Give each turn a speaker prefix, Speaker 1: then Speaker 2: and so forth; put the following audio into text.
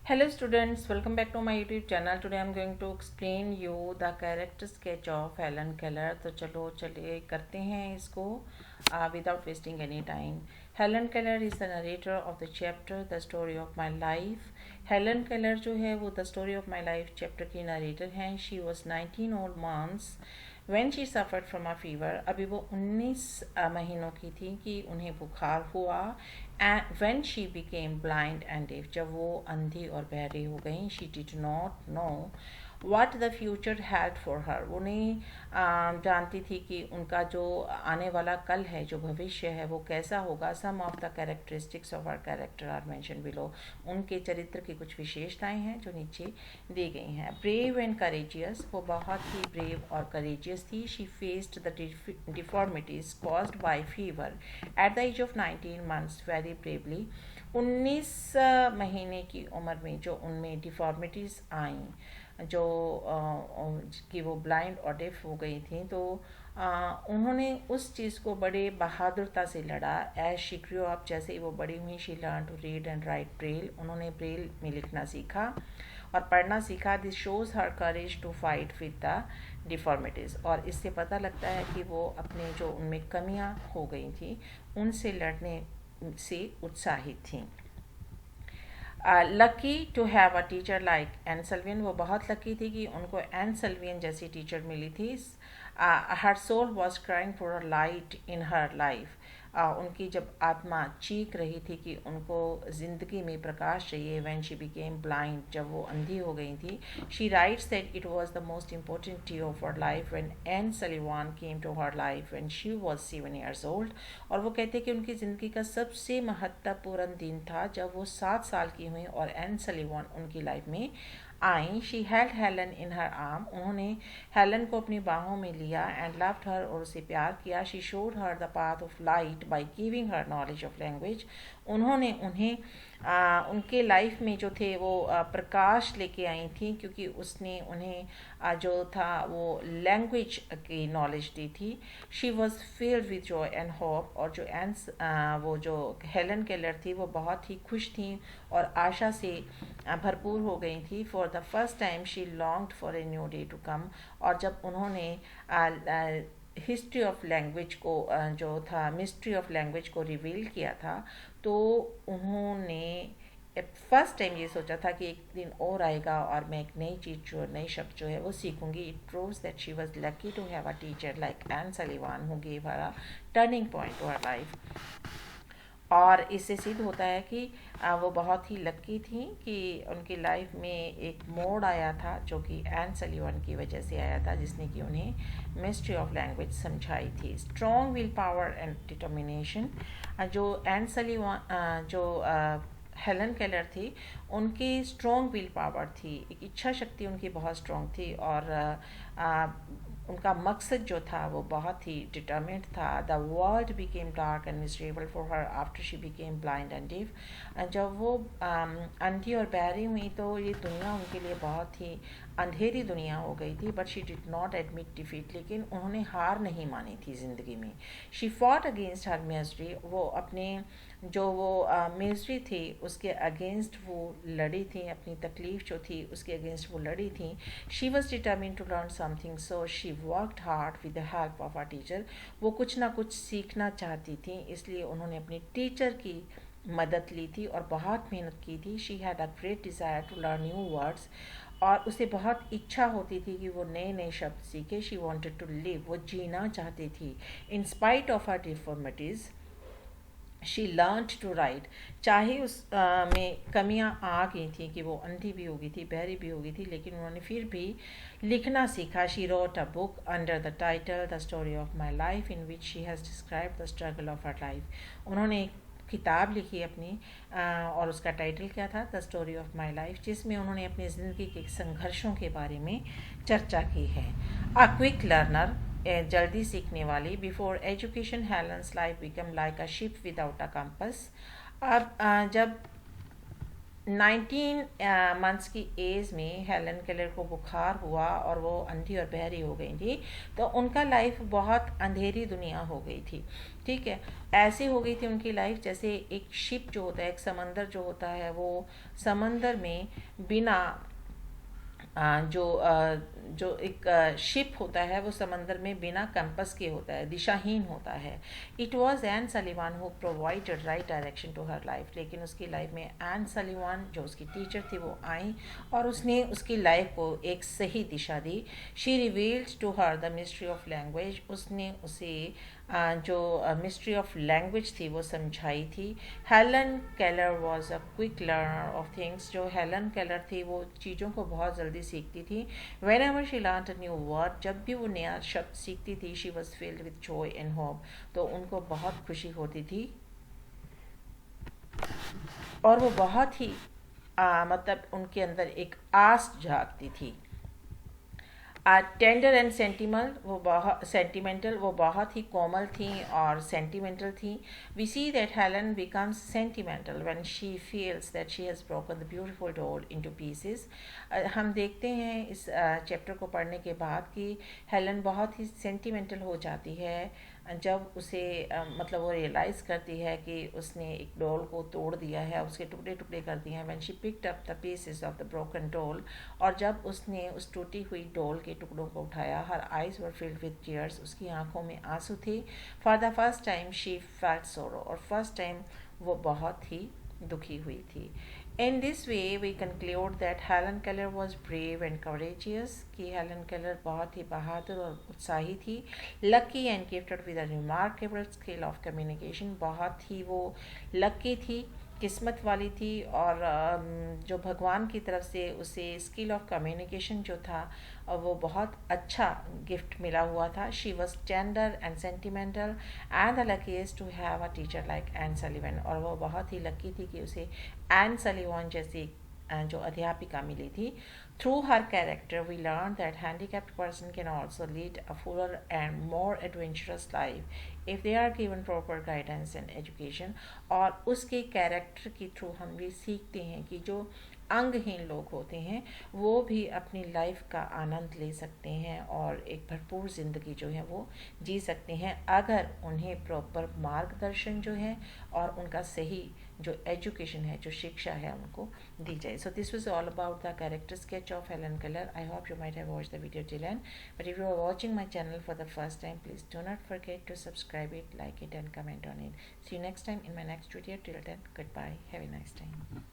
Speaker 1: Hello students, welcome back to my YouTube channel. Today I'm going to explain you the character sketch of Helen Keller. तो चलो चलिए करते हैं इसको without wasting any time. Helen Keller is the narrator of the chapter The Story of My Life. Helen Keller जो है वो The Story of My Life chapter की narrator हैं. She was 19 old months when she suffered from a fever. अभी वो 19 महीनों की थी कि उन्हें बुखार हुआ. And when she became blind and deaf, जब वो अंधी और बहरी हो गई, she did not know what the future had for her. वो नहीं जानती थी कि उनका जो आने वाला कल है, जो भविष्य है, वो कैसा होगा. Some of the characteristics of her character are mentioned below. उनके चरित्र की कुछ विशेषताएं हैं जो नीचे दी गई हैं. Brave and courageous, वो बहुत ही brave और courageous थी. She faced the deformities caused by fever at the age of 19 months very bravely. 19 महीने की उम्र में जो उनमें डिफॉर्मिटीज़ आई, जो कि वो ब्लाइंड और डेफ हो गई थी, तो उन्होंने उस चीज़ को बड़े बहादुरता से लड़ा. एज शी ग्रू अप, जैसे ही वो बड़ी हुई, she learn to read and write Braille. उन्होंने ब्रेल में लिखना सीखा और पढ़ना सीखा. This shows her courage to fight with the deformities. और इससे पता लगता है कि वो अपने जो उनमें कमियां हो गई थी उनसे लड़ने से उत्साहित थी. Lucky to have a teacher like an Sullivan, वो बहुत लकी थी कि उनको एन सेल्वियन जैसी टीचर मिली थी. Her soul was crying for a light in her life. उनकी जब आत्मा चीख रही थी कि उनको ज़िंदगी में प्रकाश चाहिए. व्हेन शी बिकेम ब्लाइंड, जब वो अंधी हो गई थी. She writes that it was the most important day of her life when Ann Sullivan came to her life when she was 7 years old. और वो कहते हैं कि उनकी ज़िंदगी का सबसे महत्वपूर्ण दिन था जब वो 7 साल की हुई और एन सलीवान उनकी लाइफ में आई. She held Helen in her arm, उन्होंने हेलन को अपनी बाहों में लिया. एंड लव्ड हर, और उसे प्यार किया. She showed her the path of light by giving her knowledge of language. उन्होंने उन्हें उनके लाइफ में जो थे वो प्रकाश लेके आई थी, क्योंकि उसने उन्हें जो था वो लैंग्वेज की नॉलेज दी थी. She was filled with Joy and hope. और जो वो जो हेलन केलर थी वो बहुत ही खुश थी और आशा से भरपूर हो गई थी. For the first time she longed for a new day to come. और जब उन्होंने हिस्ट्री ऑफ लैंग्वेज को जो था मिस्ट्री ऑफ लैंग्वेज को रिवील किया था, तो उन्होंने फर्स्ट टाइम ये सोचा था कि एक दिन और आएगा और मैं एक नई चीज़ जो नई शब्द जो है वो सीखूंगी. It proves that she was lucky to have a teacher like Ann Sullivan who give her a turning point to her life. और इससे सिद्ध होता है कि वो बहुत ही लकी थी कि उनकी लाइफ में एक मोड़ आया था जो कि एन सलीवन की वजह से आया था, जिसने कि उन्हें मिस्ट्री ऑफ लैंग्वेज समझाई थी. Strong will power and determination, जो एन सलीवन जो हेलन केलर थी, उनकी स्ट्रॉन्ग विल पावर थी, एक इच्छा शक्ति उनकी बहुत स्ट्रॉन्ग थी. और उनका मकसद जो था वो बहुत ही डिटर्मिन्ड था. The world became dark and miserable for her after she became blind and deaf. जब वो अंधी और बहरी हुई तो ये दुनिया उनके लिए बहुत ही अंधेरी दुनिया हो गई थी. But she did not admit defeat, लेकिन उन्होंने हार नहीं मानी थी ज़िंदगी में. She fought against her misery, वो अपने जो वो मिजरी थी उसके अगेंस्ट वो लड़ी थी. अपनी तकलीफ़ जो थी उसके अगेंस्ट वो लड़ी थी. She was determine to learn something, so she worked hard with the help of a teacher. वो कुछ ना कुछ सीखना चाहती थी, इसलिए उन्होंने अपनी टीचर की मदद ली थी और बहुत मेहनत की थी. She had a great desire to learn new words, और उसे बहुत इच्छा होती थी कि वो नए नए शब्द सीखे. शी वॉन्टेड टू लिव, वो जीना चाहती थी. In spite of her deformities she learn to write. चाहे उस में कमियां आ गई थी कि वो अंधी भी हो गई थी, बहरी भी हो गई थी, लेकिन उन्होंने फिर भी लिखना सीखा. She wrote a book under the title the story of my life in which she has describe the struggle of her life. उन्होंने एक किताब लिखी अपनी और उसका टाइटल क्या था, the story of my life, जिसमें उन्होंने अपनी ज़िंदगी के संघर्षों के बारे में चर्चा की है. अ क्विक लर्नर, जल्दी सीखने वाली. Before education Helen's life become like a ship without a compass. अब जब 19 मंथ्स की एज में हेलन केलर को बुखार हुआ और वो अंधी और बहरी हो गई थी। तो उनका लाइफ बहुत अंधेरी दुनिया हो गई थी। ठीक है, ऐसी हो गई थी उनकी लाइफ जैसे एक शिप जो होता है, एक समंदर जो होता है, वो समंदर में बिना जो एक शिप होता है वो समंदर में बिना कंपस के होता है, दिशाहीन होता है। It was Ann Sullivan who provided right direction to her life. लेकिन उसकी लाइफ में एन सलीवान जो उसकी टीचर थी वो आई और उसने उसकी लाइफ को एक सही दिशा दी। She revealed to her the mystery of language. उसने उसे जो मिस्ट्री ऑफ लैंग्वेज थी वो समझाई थी। Helen Keller was a quick learner of things. जो हेलन केलर थी वो चीज़ों को बहुत जल्दी सीखती थी। When ever she learn a new word, जब भी वो नया शब्द सीखती थी, she was filled with Joy and hope. तो उनको बहुत खुशी होती थी और वो बहुत ही मतलब उनके अंदर एक आस जागती थी। टेंडर एंड सेंटिमेंटल, वो बहुत ही कोमल थी और सेंटिमेंटल थी। We see that Helen becomes sentimental when she feels that she has broken the beautiful doll into pieces. हम देखते हैं इस चैप्टर को पढ़ने के बाद कि हेलन बहुत ही सेंटिमेंटल हो जाती है जब उसे मतलब वो रियलाइज़ करती है कि उसने एक डॉल को तोड़ दिया है, उसके टुकड़े टुकड़े कर दिए हैं। When she picked up the pieces of the broken doll, और जब उसने उस टूटी हुई डॉल के टुकड़ों को उठाया, her eyes were filled with tears, उसकी आंखों में आंसू थे। For the first time she felt सोरो, और फर्स्ट टाइम वो बहुत ही दुखी हुई थी। In this way, we conclude that Helen Keller was brave and courageous, कि हेलन केलर बहुत ही बहादुर और उत्साही थी। Lucky and gifted with a remarkable skill of communication, बहुत ही वो लकी थी, किस्मत वाली थी, और जो भगवान की तरफ से उसे स्किल ऑफ कम्युनिकेशन जो था वो बहुत अच्छा गिफ्ट मिला हुआ था। She was tender and sentimental and the luckiest to have a teacher like Ann Sullivan, और वो बहुत ही लकी थी कि उसे एन सलीवन जैसी जो अध्यापिका मिली थी। Through her character we learn that handicapped person can also lead a fuller and more adventurous life if they are given proper guidance and education। और उसके कैरेक्टर के थ्रू हम भी सीखते हैं कि जो अंगहीन लोग होते हैं वो भी अपनी लाइफ का आनंद ले सकते हैं और एक भरपूर ज़िंदगी जो है वो जी सकते हैं, अगर उन्हें प्रॉपर मार्गदर्शन जो है और उनका सही जो एजुकेशन है, जो शिक्षा है, उनको दी जाए। So this was all about the character sketch of Helen Keller. I hope you might have watched the video till end, but if you are watching my channel for the first time, please do not forget to subscribe it, like it and comment on it. See you next time in my next video. Till then, goodbye, have a nice time.